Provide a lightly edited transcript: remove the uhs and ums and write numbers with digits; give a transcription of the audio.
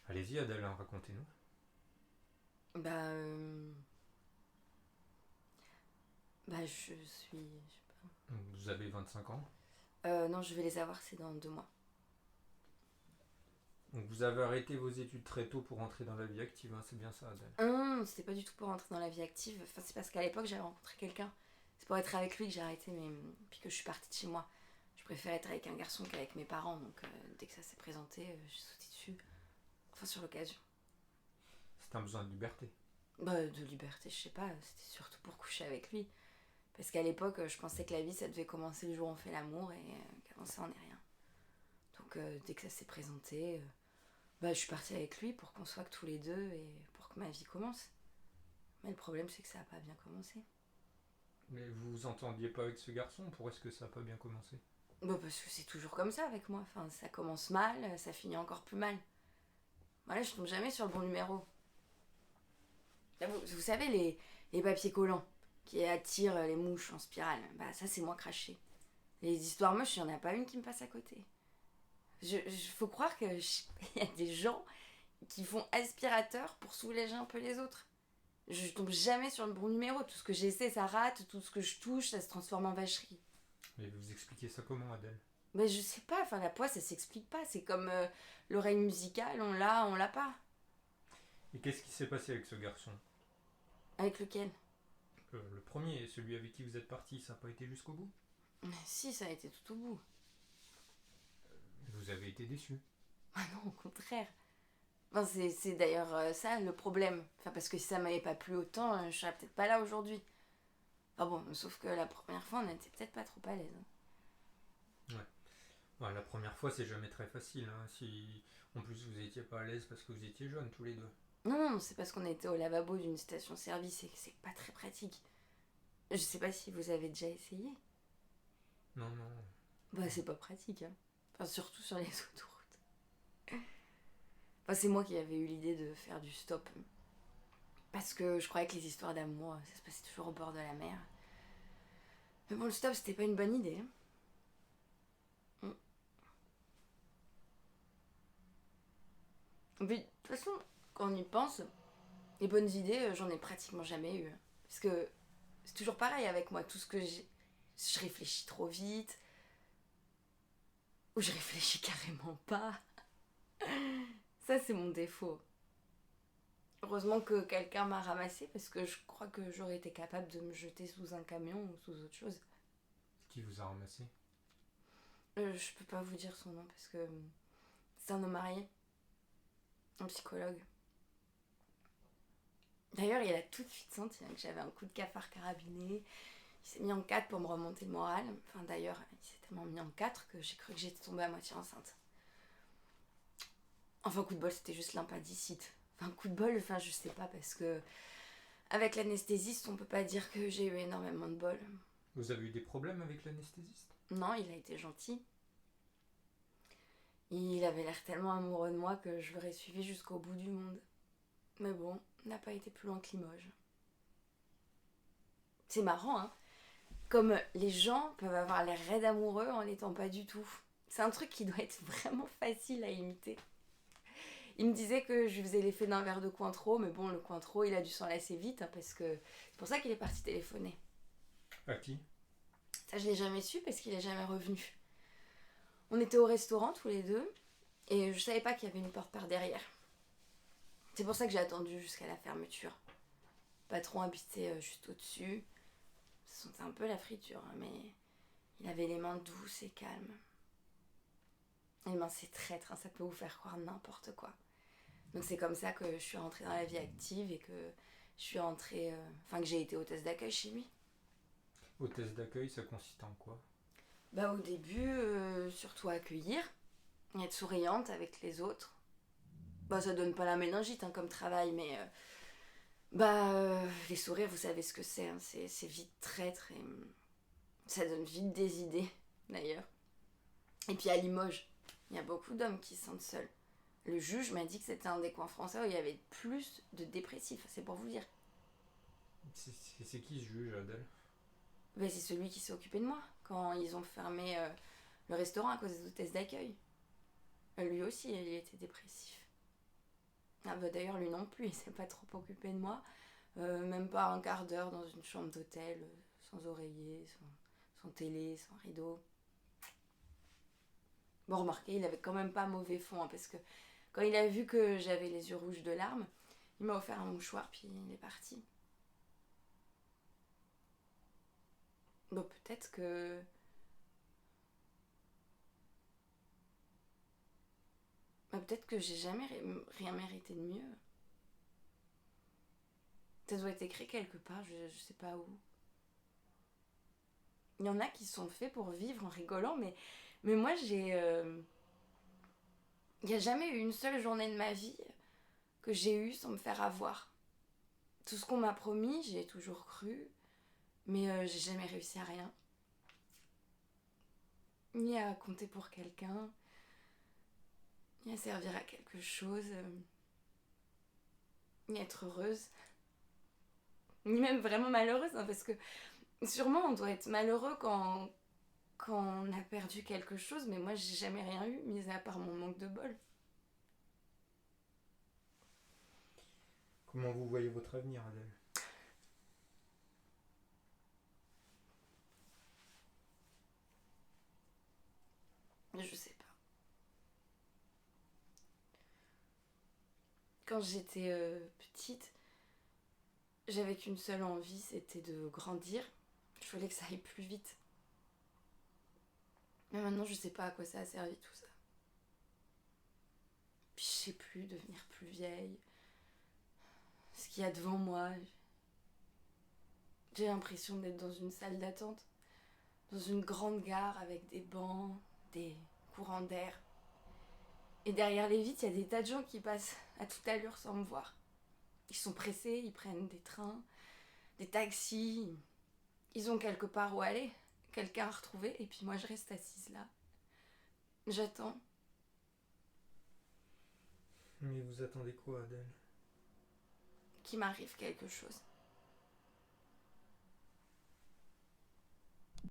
Allez-y Adèle, racontez-nous. Bah, euh, je suis. Je sais Vous avez 25 ans. pas. Non, je vais les avoir, c'est dans 2 mois. Donc vous avez arrêté vos études très tôt pour entrer dans la vie active, hein, c'est bien ça Adèle. C'était pas du tout pour entrer dans la vie active. Enfin, c'est parce qu'à l'époque, j'avais rencontré quelqu'un. C'est pour être avec lui que j'ai arrêté, mais puis que je suis partie de chez moi. Je préfère être avec un garçon qu'avec mes parents, donc dès que ça s'est présenté, j'ai sauté dessus. Enfin, sur l'occasion. C'est un besoin de liberté. De liberté, je sais pas, c'était surtout pour coucher avec lui. Parce qu'à l'époque, je pensais que la vie, ça devait commencer le jour où on fait l'amour et qu'avant ça, on n'est rien. Donc, dès que ça s'est présenté, je suis partie avec lui pour qu'on soit que tous les deux et pour que ma vie commence. Mais le problème, c'est que ça n'a pas bien commencé. Mais vous vous entendiez pas avec ce garçon, pourquoi est-ce que ça a pas bien commencé? Parce que c'est toujours comme ça avec moi. Enfin, ça commence mal, ça finit encore plus mal. Voilà, je tombe jamais sur le bon numéro. Vous savez, les papiers collants qui attirent les mouches en spirale, bah ça, c'est moi craché. Les histoires moches, il n'y en a pas une qui me passe à côté. Faut croire qu'il y a des gens qui font aspirateur pour soulager un peu les autres. Je tombe jamais sur le bon numéro. Tout ce que j'essaie, ça rate. Tout ce que je touche, ça se transforme en vacherie. Mais vous expliquez ça comment Adèle? Mais je sais pas, enfin la poisse, ça s'explique pas. C'est comme l'oreille musicale, on l'a pas. Et qu'est-ce qui s'est passé avec ce garçon? Avec lequel? Le premier, celui avec qui vous êtes parti, ça n'a pas été jusqu'au bout? Si, ça a été tout au bout. Vous avez été déçu. Ah non, au contraire. Enfin, c'est d'ailleurs ça le problème. Enfin, parce que si ça m'avait pas plu autant, je serais peut-être pas là aujourd'hui. Enfin bon, sauf que la première fois, on était peut-être pas trop à l'aise. Ouais. Ouais, la première fois, c'est jamais très facile, hein. Si en plus vous étiez pas à l'aise parce que vous étiez jeunes tous les deux. Non, c'est parce qu'on était au lavabo d'une station-service et que c'est pas très pratique. Je sais pas si vous avez déjà essayé. Non, non. C'est pas pratique, hein. Enfin, surtout sur les autoroutes. Enfin, c'est moi qui avais eu l'idée de faire du stop. Parce que je croyais que les histoires d'amour, ça se passait toujours au bord de la mer. Mais bon, le stop, c'était pas une bonne idée. Et puis, de toute façon, quand on y pense, les bonnes idées, j'en ai pratiquement jamais eu. Parce que c'est toujours pareil avec moi. Tout ce que j'ai. Je réfléchis trop vite. Ou je réfléchis carrément pas. Ça, c'est mon défaut. Heureusement que quelqu'un m'a ramassé parce que je crois que j'aurais été capable de me jeter sous un camion ou sous autre chose. Qui vous a ramassé? Je peux pas vous dire son nom parce que c'est un homme marié, un psychologue. D'ailleurs, il a tout de suite senti que j'avais un coup de cafard carabiné. Il s'est mis en 4 pour me remonter le moral. Enfin, d'ailleurs, il s'est tellement mis en 4 que j'ai cru que j'étais tombée à moitié enceinte. Enfin, coup de bol, c'était juste l'impendicite. Enfin, coup de bol, je sais pas, parce que avec l'anesthésiste, on peut pas dire que j'ai eu énormément de bol. Vous avez eu des problèmes avec l'anesthésiste? Non, il a été gentil. Il avait l'air tellement amoureux de moi que je l'aurais suivi jusqu'au bout du monde. Mais bon, il n'a pas été plus loin que Limoges. C'est marrant, hein. Comme les gens peuvent avoir l'air raides amoureux en n'étant pas du tout. C'est un truc qui doit être vraiment facile à imiter. Il me disait que je lui faisais l'effet d'un verre de Cointreau, mais bon, le Cointreau, il a dû s'en lasser vite, hein, parce que c'est pour ça qu'il est parti téléphoner. À qui? Ça, je l'ai jamais su parce qu'il est jamais revenu. On était au restaurant tous les deux, et je savais pas qu'il y avait une porte par derrière. C'est pour ça que j'ai attendu jusqu'à la fermeture. Le patron habitait juste au-dessus. Ça sentait un peu la friture, hein, mais il avait les mains douces et calmes. Les mains, c'est traître, hein, ça peut vous faire croire n'importe quoi. Donc c'est comme ça que je suis rentrée dans la vie active et que je suis rentrée... que j'ai été hôtesse d'accueil chez lui. Hôtesse d'accueil, ça consiste en quoi? Au début, surtout accueillir, être souriante avec les autres. Ça donne pas la méningite, hein, comme travail, mais... les sourires, vous savez ce que c'est, hein, c'est vite traître et... ça donne vite des idées, d'ailleurs. Et puis à Limoges, il y a beaucoup d'hommes qui se sentent seuls. Le juge m'a dit que c'était un des coins français où il y avait plus de dépressifs, c'est pour vous dire. C'est qui ce juge, Adèle? C'est celui qui s'est occupé de moi quand ils ont fermé le restaurant à cause des hôtesses d'accueil. Lui aussi, il était dépressif. Ah bah d'ailleurs, lui non plus, il s'est pas trop occupé de moi. Même pas un quart d'heure dans une chambre d'hôtel, sans oreiller, sans télé, sans rideau. Bon, remarquez, il avait quand même pas mauvais fond, hein, parce que quand il a vu que j'avais les yeux rouges de larmes, il m'a offert un mouchoir, puis il est parti. Bon, peut-être que... Bah, peut-être que j'ai jamais rien mérité de mieux. Ça doit être écrit quelque part, je sais pas où. Il y en a qui sont faits pour vivre en rigolant, mais moi j'ai... Il n'y a jamais eu une seule journée de ma vie que j'ai eue sans me faire avoir. Tout ce qu'on m'a promis, j'ai toujours cru, mais j'ai jamais réussi à rien. Ni à compter pour quelqu'un, ni à servir à quelque chose, ni être heureuse, ni même vraiment malheureuse, hein, parce que sûrement on doit être malheureux quand on a perdu quelque chose, mais moi j'ai jamais rien eu, mis à part mon manque de bol. Comment vous voyez votre avenir, Adèle? Je sais pas. Quand j'étais petite, j'avais qu'une seule envie, c'était de grandir. Je voulais que ça aille plus vite. Mais maintenant, je sais pas à quoi ça a servi tout ça. Puis je sais plus, devenir plus vieille. Ce qu'il y a devant moi, j'ai l'impression d'être dans une salle d'attente, dans une grande gare avec des bancs, des courants d'air. Et derrière les vitres, il y a des tas de gens qui passent à toute allure sans me voir. Ils sont pressés, ils prennent des trains, des taxis. Ils ont quelque part où aller, quelqu'un à retrouver, et puis moi je reste assise là. J'attends. Mais vous attendez quoi, Adèle? Qu'il m'arrive quelque chose.